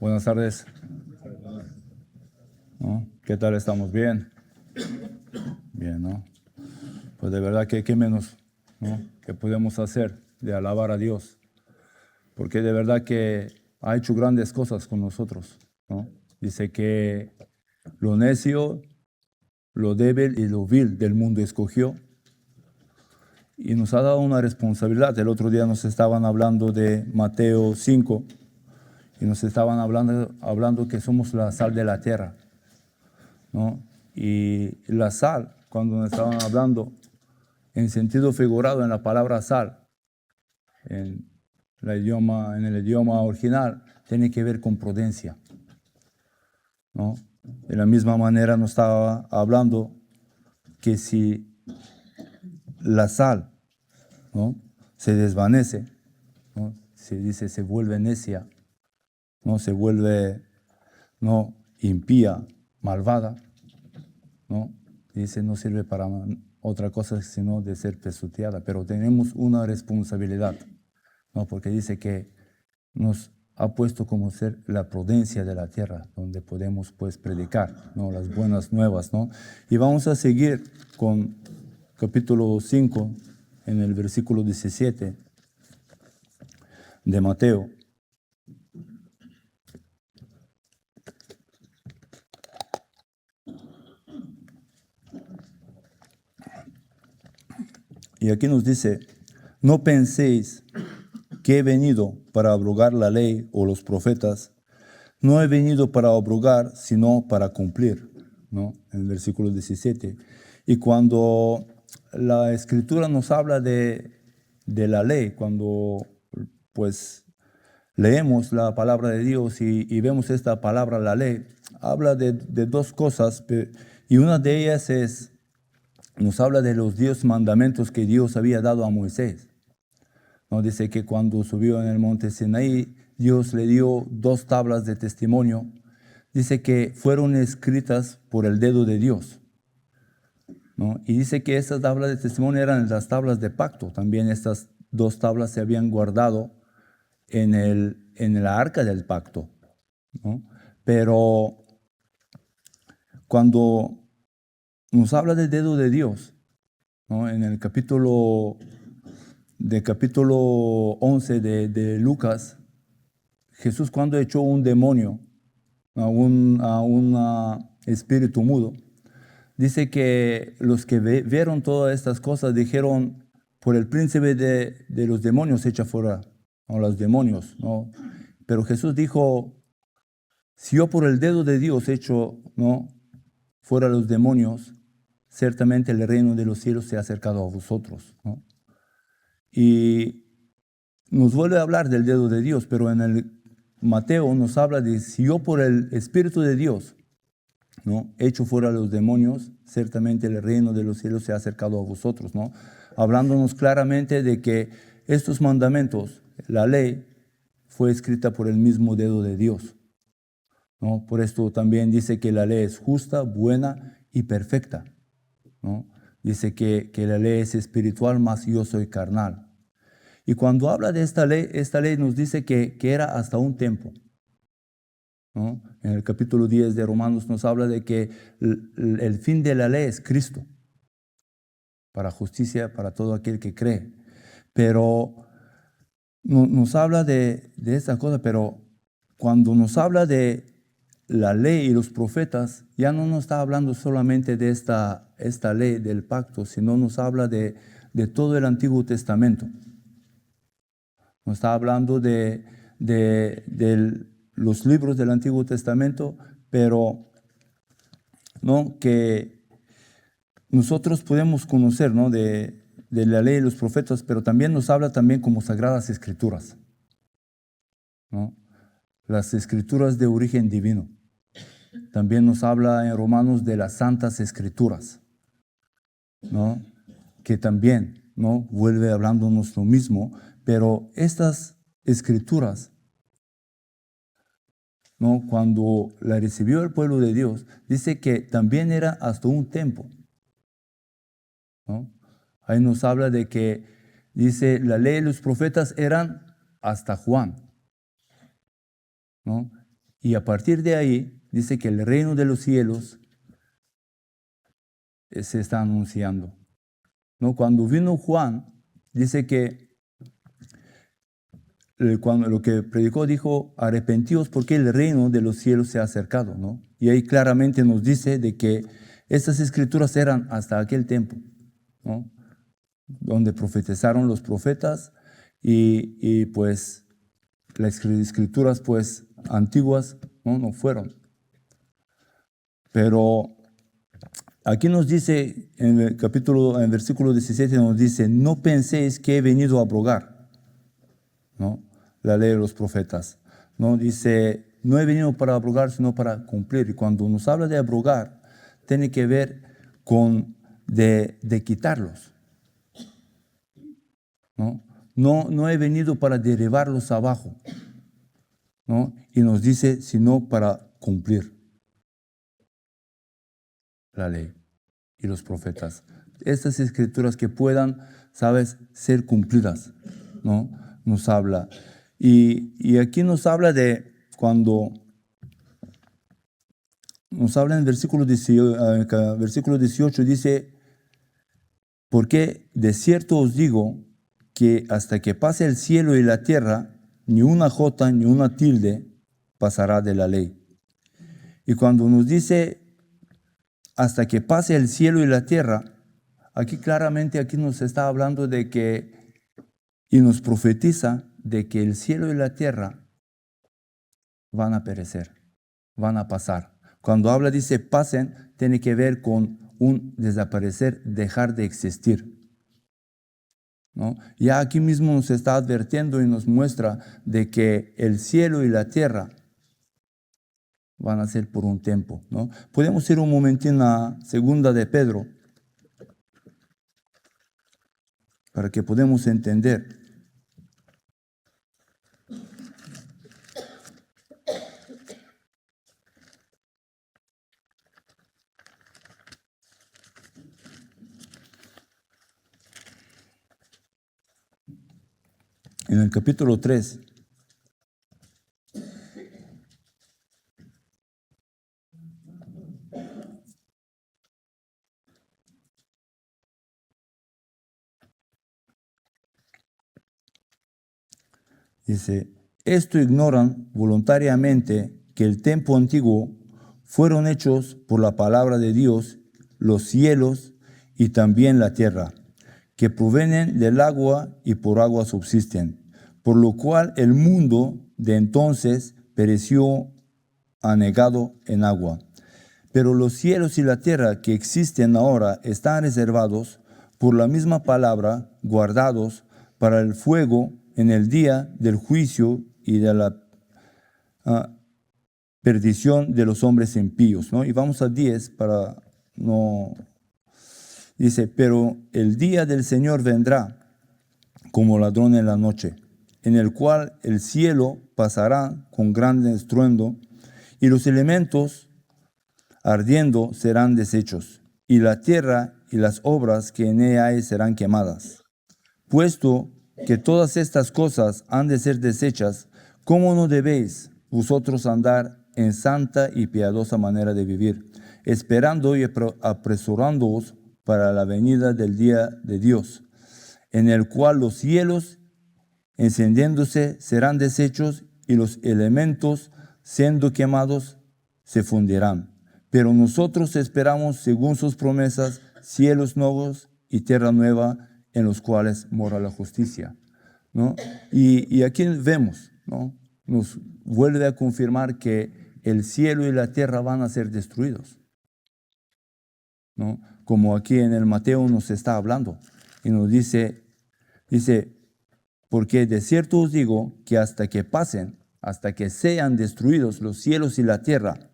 Buenas tardes. ¿No? ¿Qué tal estamos? ¿Bien? Bien, ¿no? Pues de verdad que qué menos, ¿no? ¿Qué podemos hacer de alabar a Dios? Porque de verdad que ha hecho grandes cosas con nosotros, ¿no? Dice que lo necio, lo débil y lo vil del mundo escogió y nos ha dado una responsabilidad. El otro día nos estaban hablando de Mateo 5 y nos estaban hablando que somos la sal de la tierra, ¿no? Y la sal, cuando nos estaban hablando en sentido figurado en la palabra sal, en el idioma original, tiene que ver con prudencia, ¿no? De la misma manera nos estaba hablando que si la sal, ¿no?, se desvanece, ¿no?, se dice se vuelve necia, ¿no?, se vuelve, ¿no?, impía, malvada, ¿no? Dice no sirve para otra cosa sino de ser pisoteada, pero tenemos una responsabilidad, ¿no? Porque dice que nos ha puesto como ser la prudencia de la tierra, donde podemos pues predicar, ¿no?, las buenas nuevas, ¿no? Y vamos a seguir con capítulo 5, en el versículo 17 de Mateo. Y aquí nos dice, no penséis que he venido para abrogar la ley o los profetas. No he venido para abrogar, sino para cumplir, ¿no? En el versículo 17. Y cuando la Escritura nos habla de la ley, cuando pues leemos la palabra de Dios y vemos esta palabra, la ley, habla de dos cosas, y una de ellas nos habla de los 10 mandamientos que Dios había dado a Moisés. Nos dice que cuando subió en el monte Sinaí, Dios le dio 2 tablas de testimonio. Dice que fueron escritas por el dedo de Dios, ¿no? Y dice que esas tablas de testimonio eran las tablas de pacto. También estas 2 tablas se habían guardado en la arca del pacto, ¿no? Pero cuando nos habla del dedo de Dios, ¿no?, en el capítulo 11 de Lucas, Jesús cuando echó un demonio a un espíritu mudo, dice que los que vieron todas estas cosas dijeron, por el príncipe de los demonios echa fuera, ¿no?, los demonios, ¿no? Pero Jesús dijo, si yo por el dedo de Dios echo, ¿no?, fuera los demonios, ciertamente el reino de los cielos se ha acercado a vosotros, ¿no? Y nos vuelve a hablar del dedo de Dios, pero en el Mateo nos habla de si yo por el Espíritu de Dios, ¿no?, echo fuera los demonios, ciertamente el reino de los cielos se ha acercado a vosotros, ¿no? Hablándonos claramente de que estos mandamientos, la ley, fue escrita por el mismo dedo de Dios, ¿no? Por esto también dice que la ley es justa, buena y perfecta, ¿no? Dice que la ley es espiritual, mas yo soy carnal. Y cuando habla de esta ley nos dice que era hasta un tiempo, ¿no? En el capítulo 10 de Romanos nos habla de que el fin de la ley es Cristo, para justicia para todo aquel que cree. Pero nos habla de esta cosa, pero cuando nos habla de la ley y los profetas, ya no nos está hablando solamente de esta ley del pacto, sino nos habla de todo el Antiguo Testamento. Nos está hablando de los libros del Antiguo Testamento, pero ¿no?, que nosotros podemos conocer, ¿no?, de la ley y los profetas, pero también nos habla también como sagradas escrituras, ¿no? Las escrituras de origen divino. También nos habla en Romanos de las santas escrituras, ¿no?, que también, ¿no?, vuelve hablándonos lo mismo, pero estas escrituras, ¿no?, cuando la recibió el pueblo de Dios, dice que también era hasta un tiempo, ¿no? Ahí nos habla de que, dice, la ley y los profetas eran hasta Juan, ¿no? Y a partir de ahí dice que el reino de los cielos se está anunciando, ¿no? Cuando vino Juan, dice que cuando lo que predicó dijo, arrepentíos porque el reino de los cielos se ha acercado, ¿no? Y ahí claramente nos dice de que estas escrituras eran hasta aquel tiempo, ¿no? Donde profetizaron los profetas y pues las escrituras pues antiguas no fueron. Pero aquí nos dice en el en versículo 17 nos dice, no penséis que he venido a abrogar, ¿no? La ley de los profetas, ¿no? Dice, no he venido para abrogar, sino para cumplir. Y cuando nos habla de abrogar, tiene que ver con de quitarlos, ¿no? No he venido para derribarlos abajo, ¿no? Y nos dice, sino para cumplir la ley y los profetas. Estas escrituras que puedan, ¿sabes?, ser cumplidas, ¿no? Nos habla. Y aquí nos habla de cuando nos habla en versículo 18, dice, porque de cierto os digo que hasta que pase el cielo y la tierra, ni una jota ni una tilde pasará de la ley. Y cuando nos dice hasta que pase el cielo y la tierra, aquí claramente aquí nos está hablando de que, y nos profetiza de que el cielo y la tierra van a perecer, van a pasar. Cuando habla, dice pasen, tiene que ver con un desaparecer, dejar de existir, ¿no? Ya aquí mismo nos está advirtiendo y nos muestra de que el cielo y la tierra van a ser por un tiempo, ¿no? Podemos ir un momentín a segunda de Pedro para que podamos entender. En el capítulo 3, dice, esto ignoran voluntariamente que el tiempo antiguo fueron hechos por la palabra de Dios los cielos y también la tierra, que provienen del agua y por agua subsisten, por lo cual el mundo de entonces pereció anegado en agua. Pero los cielos y la tierra que existen ahora están reservados por la misma palabra, guardados para el fuego en el día del juicio y de la perdición de los hombres impíos, ¿no? Y vamos a 10 para no... Dice, pero el día del Señor vendrá como ladrón en la noche, en el cual el cielo pasará con grande estruendo y los elementos ardiendo serán deshechos, y la tierra y las obras que en ella hay serán quemadas. Puesto que todas estas cosas han de ser deshechas, ¿cómo no debéis vosotros andar en santa y piadosa manera de vivir, esperando y apresurándoos para la venida del día de Dios, en el cual los cielos encendiéndose serán deshechos y los elementos siendo quemados se fundirán? Pero nosotros esperamos, según sus promesas, cielos nuevos y tierra nueva en los cuales mora la justicia, ¿no? Y aquí vemos, ¿no? Nos vuelve a confirmar que el cielo y la tierra van a ser destruidos, ¿no? Como aquí en el Mateo nos está hablando y nos dice, porque de cierto os digo que hasta que pasen, hasta que sean destruidos los cielos y la tierra,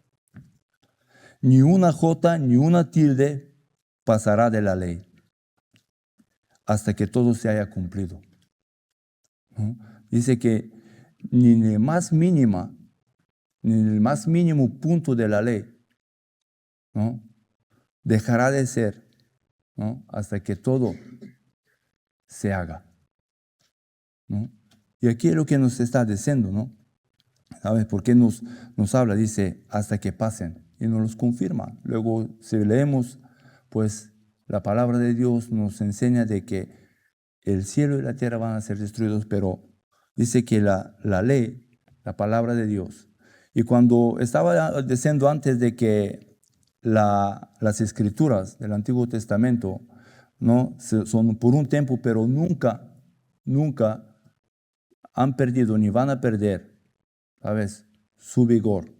ni una jota ni una tilde pasará de la ley, hasta que todo se haya cumplido, ¿no? Dice que ni en el más mínimo punto de la ley, ¿no?, dejará de ser, ¿no?, hasta que todo se haga, ¿no? Y aquí es lo que nos está diciendo, ¿no? ¿Sabes por qué nos habla? Dice, hasta que pasen, y nos los confirma. Luego, si leemos, pues la palabra de Dios nos enseña de que el cielo y la tierra van a ser destruidos, pero dice que la ley, la palabra de Dios, y cuando estaba diciendo antes de que las escrituras del Antiguo Testamento, ¿no? Son por un tiempo, pero nunca han perdido ni van a perder, ¿sabes? Su vigor,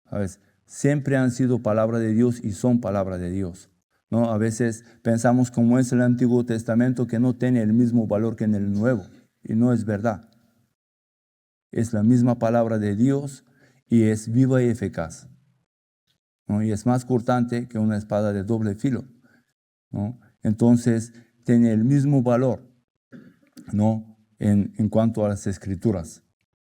¿sabes? Siempre han sido palabra de Dios y son palabra de Dios, ¿no? A veces pensamos como es el Antiguo Testamento que no tiene el mismo valor que en el Nuevo, y no es verdad. Es la misma palabra de Dios y es viva y eficaz, ¿no? Y es más cortante que una espada de doble filo, ¿no? Entonces tiene el mismo valor, ¿no? En cuanto a las escrituras,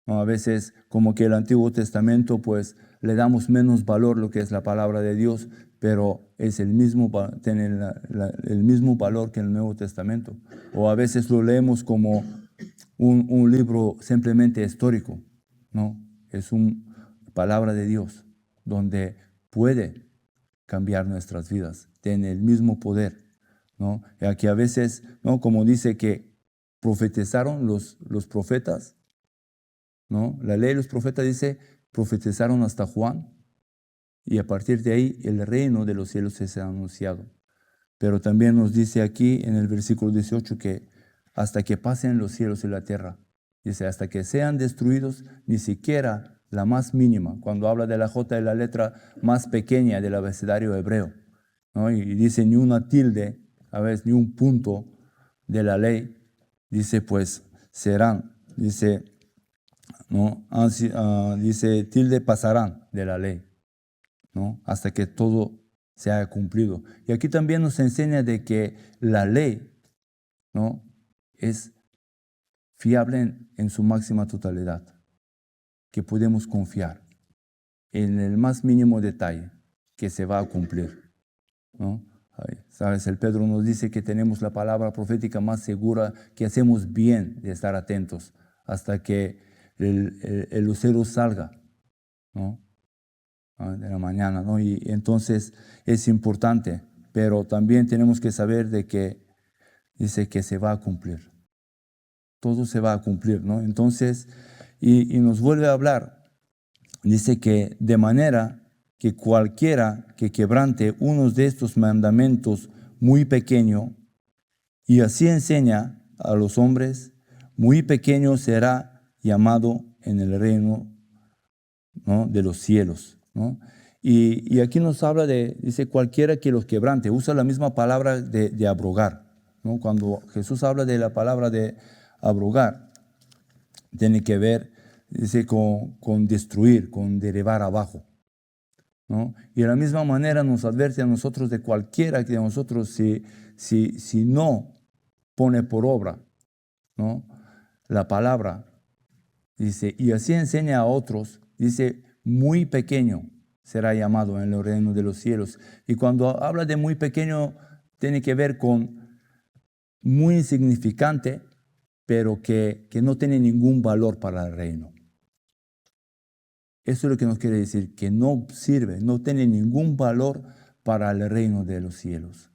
¿no? A veces como que el Antiguo Testamento pues le damos menos valor lo que es la palabra de Dios, pero es tiene el mismo valor que el Nuevo Testamento. O a veces lo leemos como un libro simplemente histórico, ¿no? Es una palabra de Dios donde puede cambiar nuestras vidas, tiene el mismo poder, ¿no? Y aquí a veces, ¿no? Como dice que profetizaron los profetas, ¿no? La ley de los profetas dice, profetizaron hasta Juan, y a partir de ahí el reino de los cielos se ha anunciado. Pero también nos dice aquí en el versículo 18 que hasta que pasen los cielos y la tierra, dice, hasta que sean destruidos, ni siquiera la más mínima, cuando habla de la J, de la letra más pequeña del abecedario hebreo, ¿no? Y dice ni una tilde, a veces ni un punto de la ley, dice pues serán, dice, ¿no? Dice tilde pasarán de la ley, ¿no? Hasta que todo se haya cumplido. Y aquí también nos enseña de que la ley, ¿no? Es fiable en su máxima totalidad, que podemos confiar en el más mínimo detalle que se va a cumplir, ¿no? Sabes, el Pedro nos dice que tenemos la palabra profética más segura, que hacemos bien de estar atentos hasta que el lucero salga, ¿no? De la mañana, ¿no? Y entonces es importante, pero también tenemos que saber de que dice que se va a cumplir. Todo se va a cumplir, ¿no? Entonces, y nos vuelve a hablar, dice que de manera que cualquiera que quebrante unos de estos mandamientos muy pequeño y así enseña a los hombres, muy pequeño será llamado en el reino, ¿no? De los cielos, ¿no? Y aquí nos habla dice, cualquiera que los quebrante, usa la misma palabra de abrogar, ¿no? Cuando Jesús habla de la palabra de abrogar, tiene que ver, dice, con destruir, con derribar abajo, ¿no? Y de la misma manera nos advierte a nosotros de cualquiera de nosotros, si no pone por obra, ¿no? La palabra, dice, y así enseña a otros, dice, muy pequeño será llamado en el reino de los cielos. Y cuando habla de muy pequeño, tiene que ver con muy insignificante, pero que no tiene ningún valor para el reino. Eso es lo que nos quiere decir, que no sirve, no tiene ningún valor para el reino de los cielos.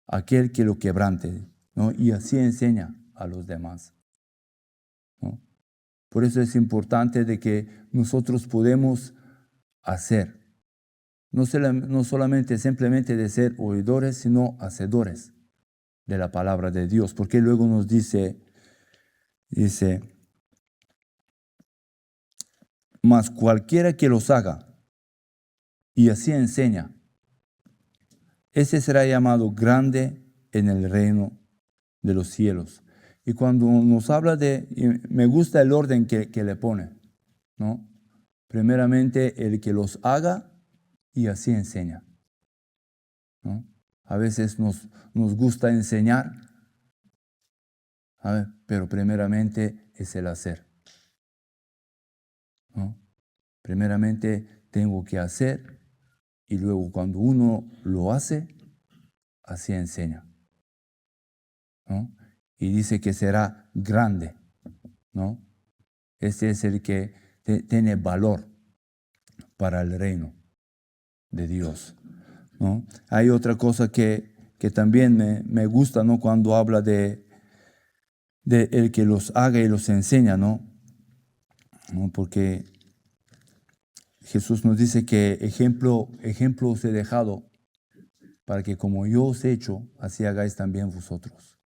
Aquel que lo quebrante, ¿no? Y así enseña a los demás, ¿no? Por eso es importante de que nosotros podemos hacer, no solamente simplemente de ser oidores, sino hacedores de la palabra de Dios, porque luego nos dice, mas cualquiera que los haga y así enseña, ese será llamado grande en el reino de los cielos. Y cuando nos habla me gusta el orden que le pone, ¿no? Primeramente el que los haga y así enseña, ¿no? A veces nos gusta enseñar, pero primeramente es el hacer, ¿no? Primeramente tengo que hacer y luego cuando uno lo hace, así enseña, ¿no? Y dice que será grande, ¿no? Este es el que tiene valor para el reino de Dios, ¿no? Hay otra cosa que también me gusta, ¿no? Cuando habla de el que los haga y los enseña, ¿no? Porque Jesús nos dice que ejemplo os he dejado para que como yo os he hecho, así hagáis también vosotros,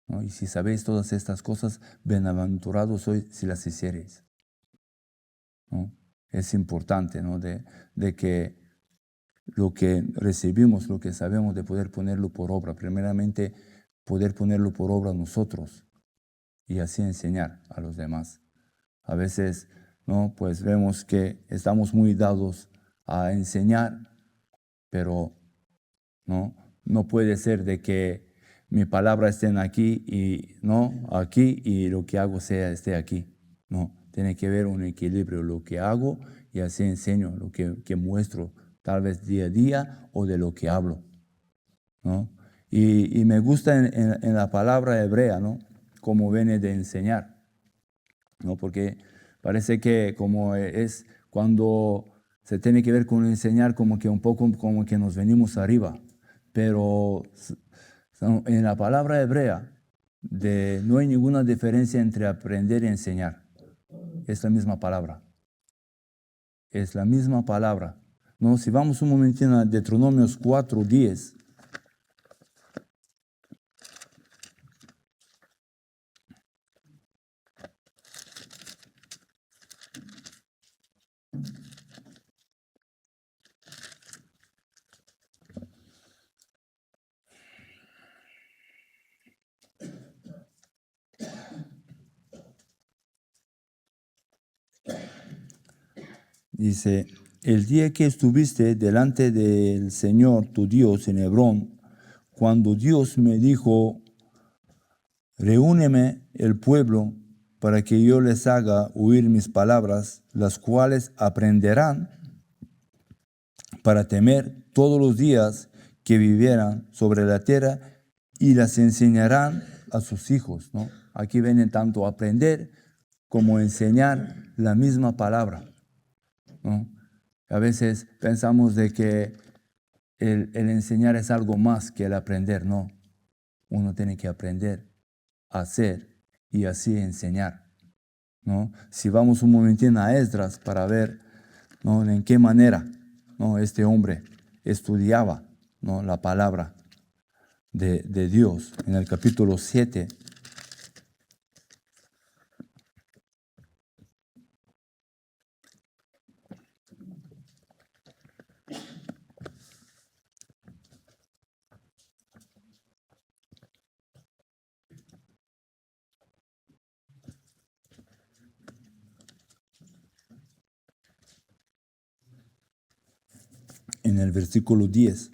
¿no? Y si sabéis todas estas cosas, bienaventurados sois si las hiciereis, ¿no? Es importante, ¿no? de que lo que recibimos, lo que sabemos, de poder ponerlo por obra. Primeramente, poder ponerlo por obra nosotros y así enseñar a los demás. A veces, ¿no? Pues vemos que estamos muy dados a enseñar, pero no puede ser de que mi palabra esté aquí y lo que hago esté aquí. No, tiene que haber un equilibrio, lo que hago y así enseño, lo que muestro, tal vez día a día o de lo que hablo, ¿no? Y me gusta en la palabra hebrea, ¿no? Cómo viene de enseñar, ¿no? Porque parece que como es cuando se tiene que ver con enseñar, como que un poco como que nos venimos arriba, pero en la palabra hebrea no hay ninguna diferencia entre aprender y enseñar. Es la misma palabra. Es la misma palabra, ¿no? Si vamos un momentito a Deuteronomios 4:10. Dice, el día que estuviste delante del Señor tu Dios en Hebrón, cuando Dios me dijo, reúneme el pueblo para que yo les haga oír mis palabras, las cuales aprenderán para temer todos los días que vivieran sobre la tierra y las enseñarán a sus hijos, ¿no? Aquí vienen tanto aprender como enseñar la misma palabra, ¿no? A veces pensamos de que el enseñar es algo más que el aprender, no. Uno tiene que aprender a hacer y así enseñar, ¿no? Si vamos un momentín a Esdras para ver, ¿no? En qué manera, ¿no? Este hombre estudiaba, ¿no? La palabra de Dios. En el capítulo 7, en el versículo 10.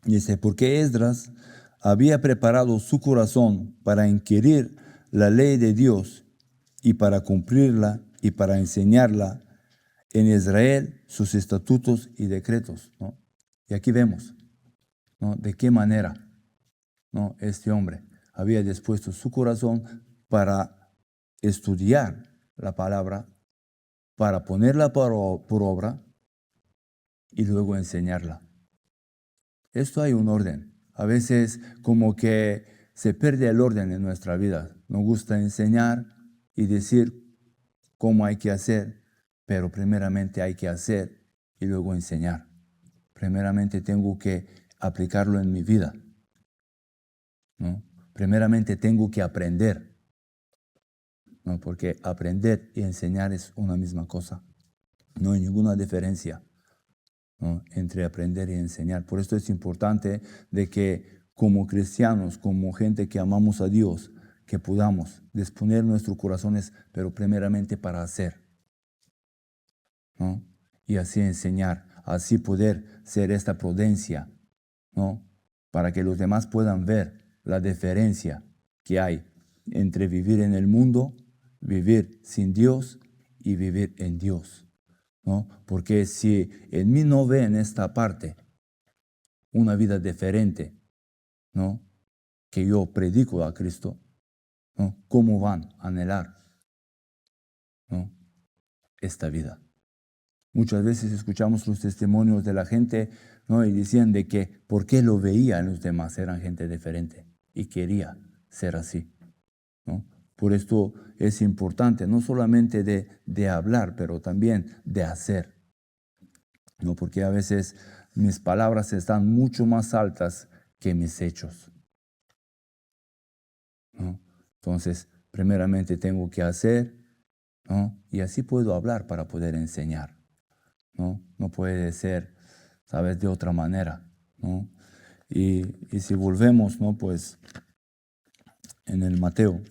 Dice, porque Esdras había preparado su corazón para inquirir la ley de Dios y para cumplirla y para enseñarla en Israel sus estatutos y decretos, ¿no? Y aquí vemos, ¿no? De qué manera, ¿no? Este hombre había dispuesto su corazón para estudiar la palabra, para ponerla por obra y luego enseñarla. Esto hay un orden. A veces como que se pierde el orden en nuestra vida. Nos gusta enseñar y decir cómo hay que hacer, pero primeramente hay que hacer y luego enseñar. Primeramente tengo que aplicarlo en mi vida, ¿no? Primeramente tengo que aprender, ¿no? Porque aprender y enseñar es una misma cosa. No hay ninguna diferencia, ¿no? Entre aprender y enseñar. Por esto es importante de que como cristianos, como gente que amamos a Dios, que podamos disponer nuestros corazones, pero primeramente para hacer, ¿no? Y así enseñar, así poder ser esta prudencia, ¿no? Para que los demás puedan ver la diferencia que hay entre vivir en el mundo, vivir sin Dios y vivir en Dios, ¿no? Porque si en mí no ven esta parte, una vida diferente, ¿no? Que yo predico a Cristo, ¿no? ¿Cómo van a anhelar, ¿no? esta vida? Muchas veces escuchamos los testimonios de la gente, ¿no? Y decían de que por qué lo veían los demás, eran gente diferente y quería ser así, ¿no? Por esto es importante, no solamente de hablar, pero también de hacer, ¿no? Porque a veces mis palabras están mucho más altas que mis hechos, ¿no? Entonces, primeramente tengo que hacer, ¿no? Y así puedo hablar para poder enseñar, ¿no? No puede ser, ¿sabes?, de otra manera, ¿no? Y si volvemos, ¿no? Pues en el Mateo.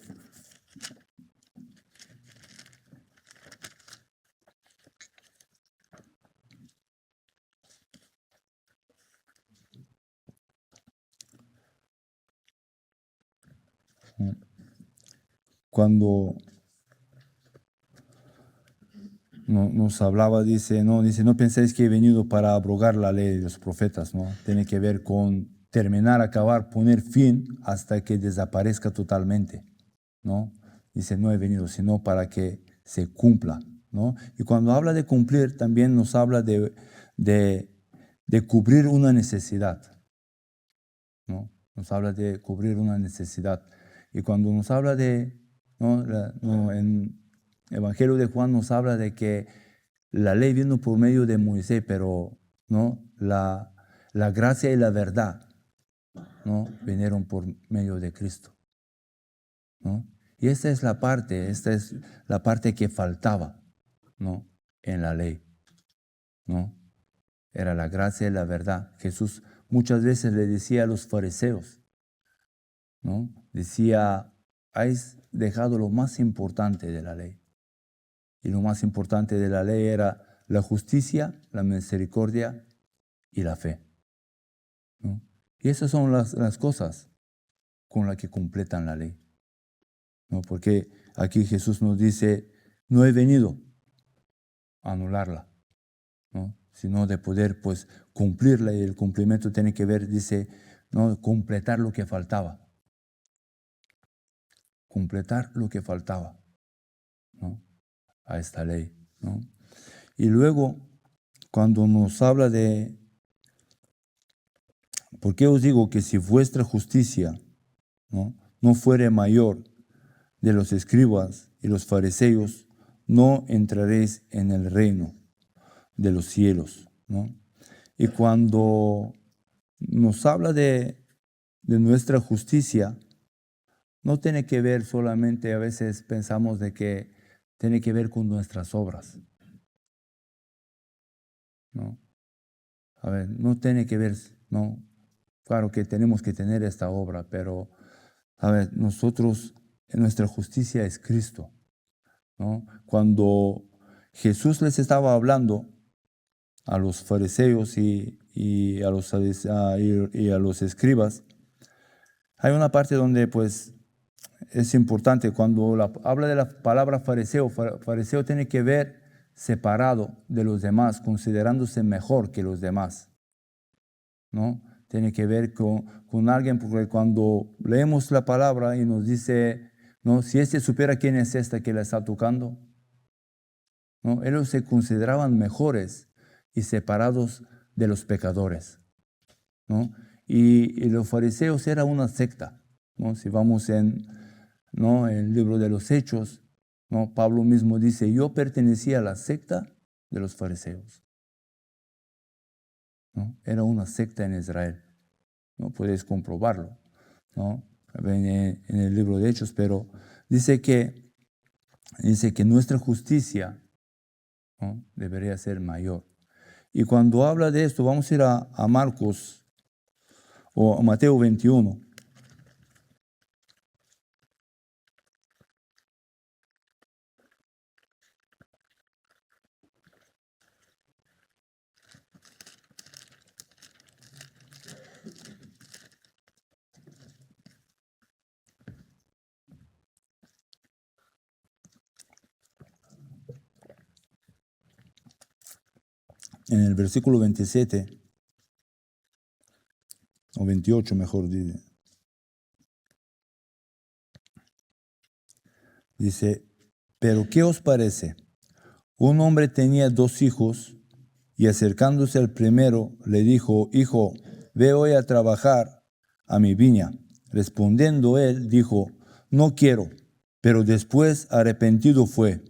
Cuando nos hablaba, dice, no penséis que he venido para abrogar la ley de los profetas, ¿no? Tiene que ver con terminar, acabar, poner fin hasta que desaparezca totalmente, ¿no? Dice, no he venido, sino para que se cumpla, ¿no? Y cuando habla de cumplir, también nos habla de cubrir una necesidad, ¿no? Nos habla de cubrir una necesidad. Y cuando nos habla ¿no? En Evangelio de Juan nos habla de que la ley vino por medio de Moisés, pero ¿no? La gracia y la verdad, ¿no? Vinieron por medio de Cristo, ¿no? Y esta es la parte que faltaba, ¿no? En la ley, ¿no? Era la gracia y la verdad. Jesús muchas veces le decía a los fariseos, ¿no? Decía, habéis dejado lo más importante de la ley. Y lo más importante de la ley era la justicia, la misericordia y la fe, ¿no? Y esas son las cosas con las que completan la ley, ¿no? Porque aquí Jesús nos dice, no he venido a anularla, ¿no? Sino de poder pues cumplirla, y el cumplimiento tiene que ver, dice, ¿no? Completar lo que faltaba. Completar lo que faltaba, ¿no? A esta ley, ¿no? Y luego, cuando nos habla de, ¿por qué os digo que si vuestra justicia, no fuere mayor de los escribas y los fariseos, no entraréis en el reino de los cielos, ¿no? Y cuando nos habla de nuestra justicia, no tiene que ver solamente, a veces pensamos de que tiene que ver con nuestras obras, ¿no? A ver, no tiene que ver, ¿no? Claro que tenemos que tener esta obra, pero, a ver, nosotros, nuestra justicia es Cristo, ¿no? Cuando Jesús les estaba hablando a los fariseos y a los escribas, hay una parte donde, pues, es importante. Cuando habla de la palabra fariseo, fariseo tiene que ver separado de los demás, considerándose mejor que los demás, ¿no? Tiene que ver con alguien, porque cuando leemos la palabra y nos dice, ¿no? Si este supiera quién es esta que la está tocando, ¿no? Ellos se consideraban mejores y separados de los pecadores, ¿no? Y los fariseos era una secta, ¿no? Si vamos ¿no? En el libro de los Hechos, ¿no? Pablo mismo dice, yo pertenecía a la secta de los fariseos, ¿no? Era una secta en Israel, ¿no? Puedes comprobarlo, ¿no? En el libro de Hechos, pero dice que nuestra justicia, ¿no? Debería ser mayor. Y cuando habla de esto, vamos a ir a Marcos o a Mateo 21. En el versículo 27 28 mejor dice. Dice, pero ¿qué os parece? Un hombre tenía 2 hijos y acercándose al primero le dijo, hijo, ve hoy a trabajar a mi viña. Respondiendo él, dijo, no quiero, pero después arrepentido fue.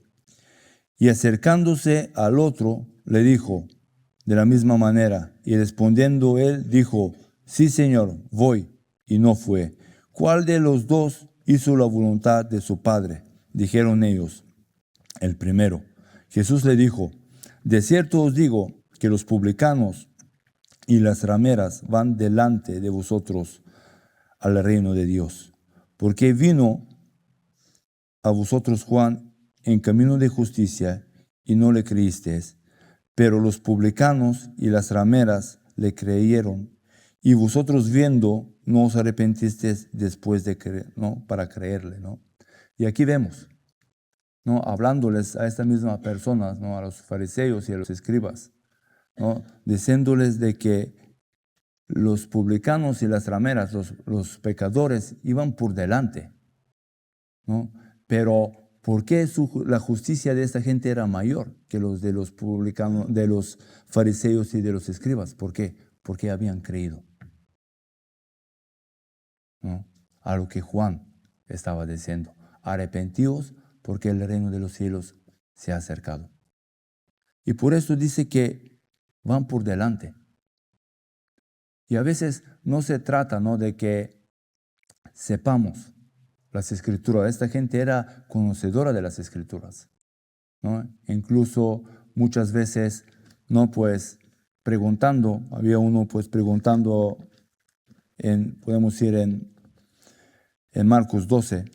Y acercándose al otro le dijo, de la misma manera, y respondiendo él, dijo, sí, Señor, voy, y no fue. ¿Cuál de los dos hizo la voluntad de su padre? Dijeron ellos, el primero. Jesús le dijo, de cierto os digo que los publicanos y las rameras van delante de vosotros al reino de Dios. Porque vino a vosotros Juan en camino de justicia y no le creísteis, pero los publicanos y las rameras le creyeron, y vosotros viendo no os arrepentisteis después de creer, ¿no? Para creerle, ¿no? Y aquí vemos, ¿no? Hablándoles a estas mismas personas, ¿no? A los fariseos y a los escribas, ¿no? Diciéndoles de que los publicanos y las rameras, los pecadores, iban por delante, ¿no? Pero ¿por qué la justicia de esta gente era mayor que los de los publicanos, de los fariseos y de los escribas? ¿Por qué? Porque habían creído, ¿no? A lo que Juan estaba diciendo. Arrepentíos porque el reino de los cielos se ha acercado. Y por eso dice que van por delante. Y a veces no se trata, ¿no?, de que sepamos las escrituras. Esta gente era conocedora de las escrituras, ¿no? Incluso muchas veces, ¿no?, pues preguntando, había uno pues preguntando, podemos ir en Marcos 12.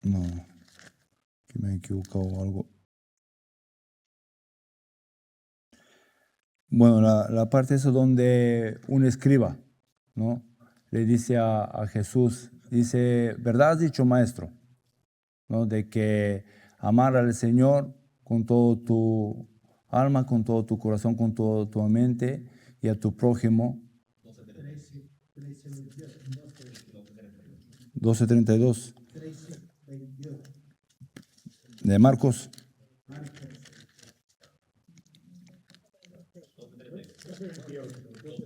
No, que me he equivocado o algo. Bueno, la parte esa donde un escriba, ¿no?, le dice a Jesús, dice, ¿verdad has dicho, maestro?, ¿no?, de que amar al Señor con todo tu alma, con todo tu corazón, con toda tu mente, y a tu prójimo. 12:32. De Marcos.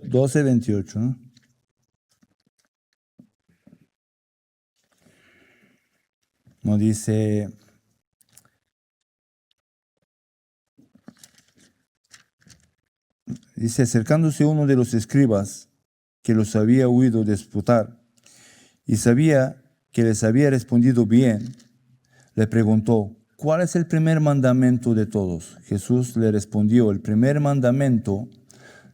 12:28, ¿no? Nos dice, acercándose uno de los escribas que los había oído disputar y sabía que les había respondido bien, le preguntó, ¿cuál es el primer mandamiento de todos? Jesús le respondió, el primer mandamiento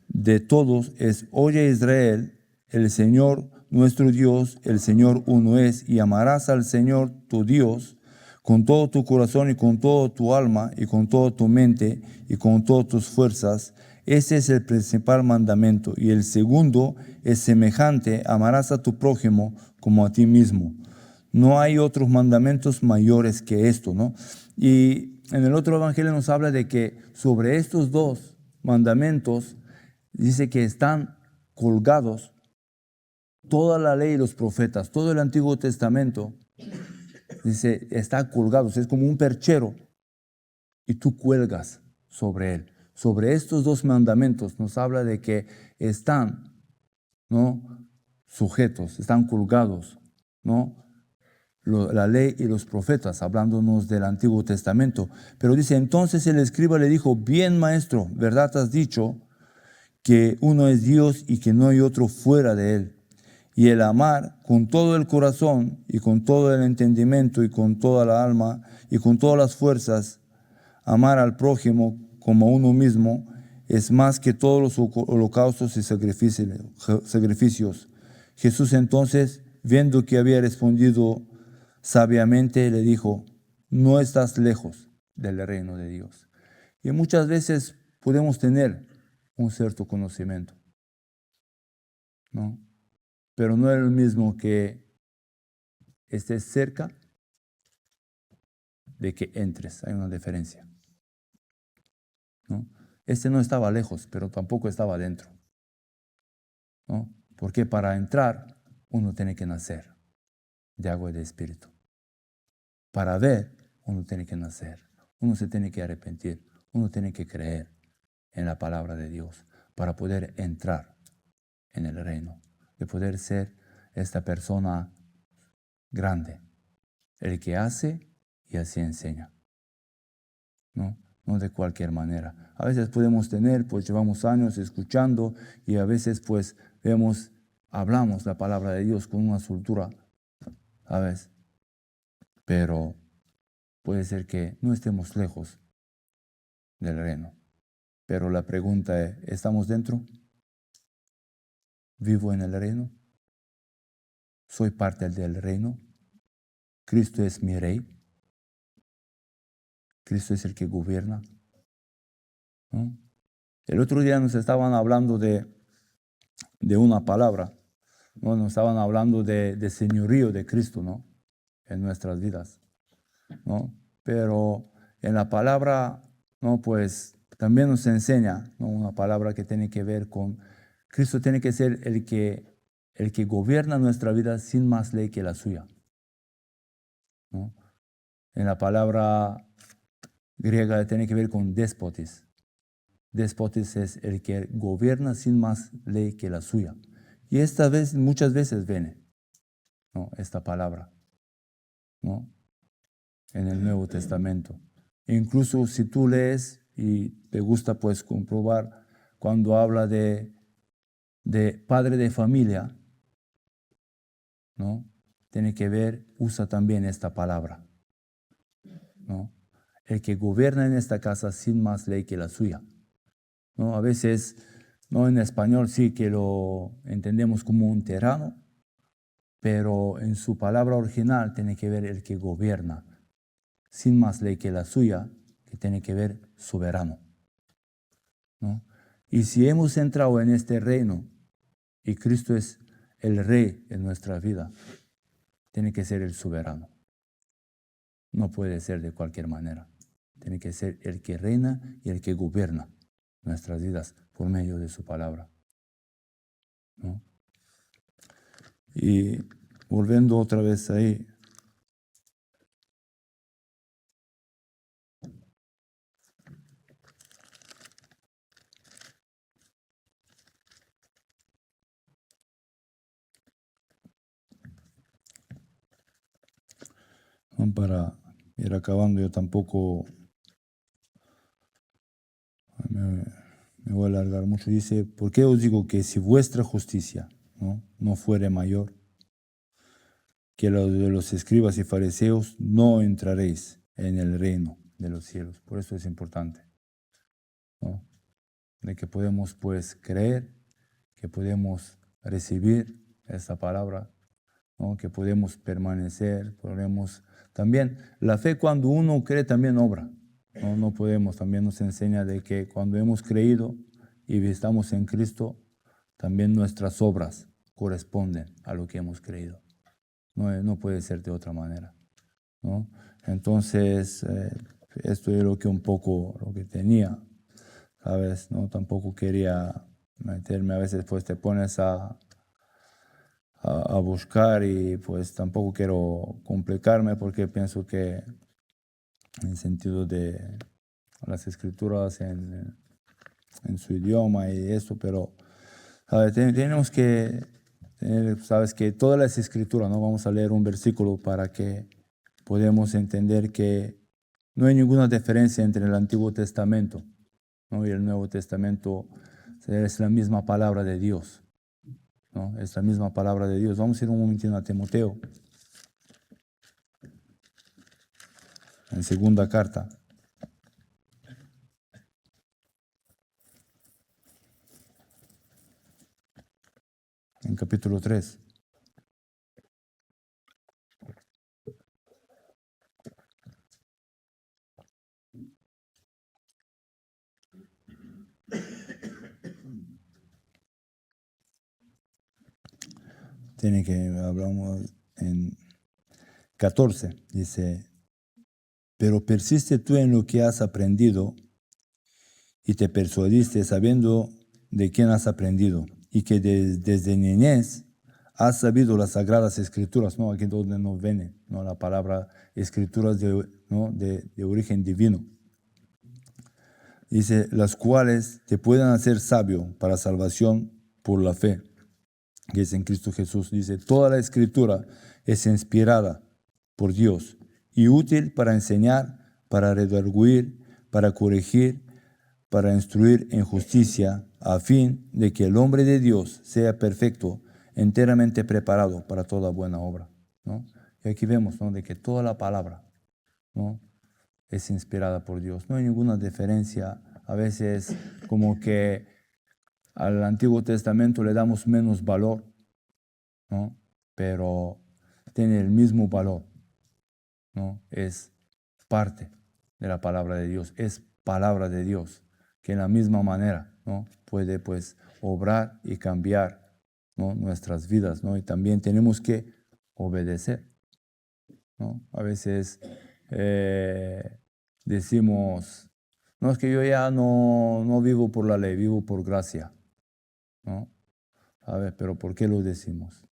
de todos es, oye Israel, el Señor nuestro Dios, el Señor uno es, y amarás al Señor tu Dios con todo tu corazón y con toda tu alma y con toda tu mente y con todas tus fuerzas. Ese es el principal mandamiento. Y el segundo es semejante, amarás a tu prójimo como a ti mismo. No hay otros mandamientos mayores que esto, ¿no? Y en el otro evangelio nos habla de que sobre estos 2 mandamientos dice que están colgados toda la ley y los profetas, todo el Antiguo Testamento, dice, está colgado, es como un perchero y tú cuelgas sobre él. Sobre estos 2 mandamientos nos habla de que están, ¿no?, sujetos, están colgados, ¿no?, la ley y los profetas, hablándonos del Antiguo Testamento. Pero dice, entonces el escriba le dijo, bien maestro, ¿verdad has dicho que uno es Dios y que no hay otro fuera de él? Y el amar con todo el corazón y con todo el entendimiento y con toda la alma y con todas las fuerzas, amar al prójimo como a uno mismo, es más que todos los holocaustos y sacrificios. Jesús entonces, viendo que había respondido sabiamente, le dijo, no estás lejos del reino de Dios. Y muchas veces podemos tener un cierto conocimiento, ¿no? Pero no es lo mismo que estés cerca de que entres. Hay una diferencia, ¿no? Este no estaba lejos, pero tampoco estaba dentro, ¿no? Porque para entrar uno tiene que nacer de agua y de espíritu. Para ver uno tiene que nacer. Uno se tiene que arrepentir. Uno tiene que creer en la palabra de Dios para poder entrar en el reino, de poder ser esta persona grande, el que hace y así enseña, ¿no? No de cualquier manera. A veces podemos tener, pues llevamos años escuchando y a veces pues hablamos la palabra de Dios con una soltura, ¿sabes? Pero puede ser que no estemos lejos del reino. Pero la pregunta es, ¿estamos dentro? ¿Vivo en el reino? ¿Soy parte del reino? ¿Cristo es mi rey? ¿Cristo es el que gobierna? ¿No? El otro día nos estaban hablando de una palabra, ¿no? Nos estaban hablando de señorío de Cristo, ¿no? En nuestras vidas, ¿no? Pero en la palabra, ¿no? Pues también nos enseña, ¿no? Una palabra que tiene que ver con Cristo tiene que ser el que gobierna nuestra vida sin más ley que la suya, ¿no? En la palabra griega tiene que ver con despotis. Despotis es el que gobierna sin más ley que la suya. Y esta vez, muchas veces viene, ¿no? Esta palabra, ¿no? En el Nuevo Testamento. E incluso si tú lees y te gusta pues comprobar cuando habla de padre de familia, ¿no? Tiene que ver, usa también esta palabra, ¿no? El que gobierna en esta casa sin más ley que la suya, ¿no? A veces, ¿no? En español sí que lo entendemos como un tirano, pero en su palabra original tiene que ver el que gobierna sin más ley que la suya, que tiene que ver soberano, ¿no? Y si hemos entrado en este reino y Cristo es el rey en nuestra vida, tiene que ser el soberano. No puede ser de cualquier manera. Tiene que ser el que reina y el que gobierna nuestras vidas por medio de su palabra, ¿no? Y volviendo otra vez ahí, ¿no? Para ir acabando, yo tampoco me voy a alargar mucho. Dice, ¿por qué os digo que si vuestra justicia no fuere mayor que la de los escribas y fariseos, no entraréis en el reino de los cielos? Por eso es importante, ¿no? De que podemos pues creer, que podemos recibir esta palabra, ¿no? Que podemos permanecer, podemos también, la fe cuando uno cree también obra, ¿no? No podemos, también nos enseña de que cuando hemos creído y estamos en Cristo, también nuestras obras corresponden a lo que hemos creído. No puede ser de otra manera, ¿no? Entonces, esto es lo que un poco lo que tenía, ¿sabes? No, tampoco quería meterme, a veces pues te pones a buscar y pues tampoco quiero complicarme porque pienso que en el sentido de las escrituras en su idioma y esto, pero ¿sabes? Tenemos que tener, sabes que todas las escrituras, ¿no? Vamos a leer un versículo para que podamos entender que no hay ninguna diferencia entre el Antiguo Testamento, ¿no? Y el Nuevo Testamento. Es la misma palabra de Dios, ¿no? Es la misma palabra de Dios. Vamos a ir un momentito a Timoteo. En segunda carta. En capítulo 3. Tiene que hablamos en 14. Dice, pero persiste tú en lo que has aprendido y te persuadiste sabiendo de quién has aprendido y que desde niñez has sabido las sagradas escrituras, ¿no? Aquí donde nos viene, ¿no? La palabra escrituras ¿no? de origen divino. Dice, las cuales te pueden hacer sabio para salvación por la fe, que es en Cristo Jesús. Dice, toda la escritura es inspirada por Dios y útil para enseñar, para redarguir, para corregir, para instruir en justicia, a fin de que el hombre de Dios sea perfecto, enteramente preparado para toda buena obra, ¿no? Y aquí vemos, ¿no? De que toda la palabra, ¿no? es inspirada por Dios. No hay ninguna diferencia. A veces como que al Antiguo Testamento le damos menos valor, ¿no? Pero tiene el mismo valor, ¿no? Es parte de la palabra de Dios, es palabra de Dios, que en la misma manera, ¿no? puede pues obrar y cambiar, ¿no? nuestras vidas, ¿no? Y también tenemos que obedecer, ¿no? A veces decimos, no, es que yo ya no vivo por la ley, vivo por gracia, ¿no? A ver, pero ¿por qué lo decimos?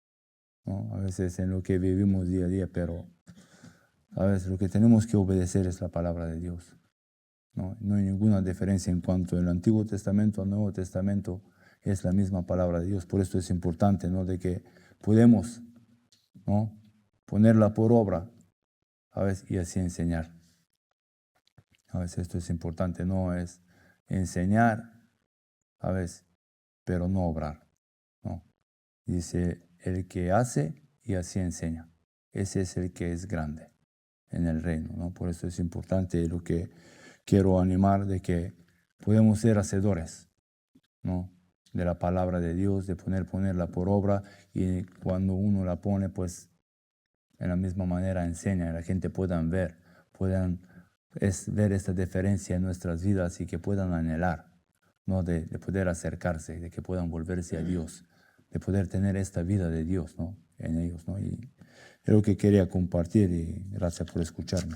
¿No? A veces en lo que vivimos día a día, pero a veces lo que tenemos que obedecer es la palabra de Dios. No hay ninguna diferencia en cuanto al Antiguo Testamento al Nuevo Testamento, es la misma palabra de Dios. Por esto es importante, ¿no? de que podemos, ¿no? ponerla por obra a veces, y así enseñar. A veces esto es importante, no es enseñar a veces, pero no obrar. ¿no? Dice, el que hace y así enseña. Ese es el que es grande en el reino. ¿no? Por eso es importante lo que quiero animar de que podemos ser hacedores, ¿no? de la palabra de Dios, de ponerla por obra, y cuando uno la pone, pues en la misma manera enseña, y la gente puedan ver esta diferencia en nuestras vidas y que puedan anhelar, ¿no? de poder acercarse, de que puedan volverse a Dios, de poder tener esta vida de Dios, ¿no? en ellos. ¿no? Y es lo que quería compartir y gracias por escucharme.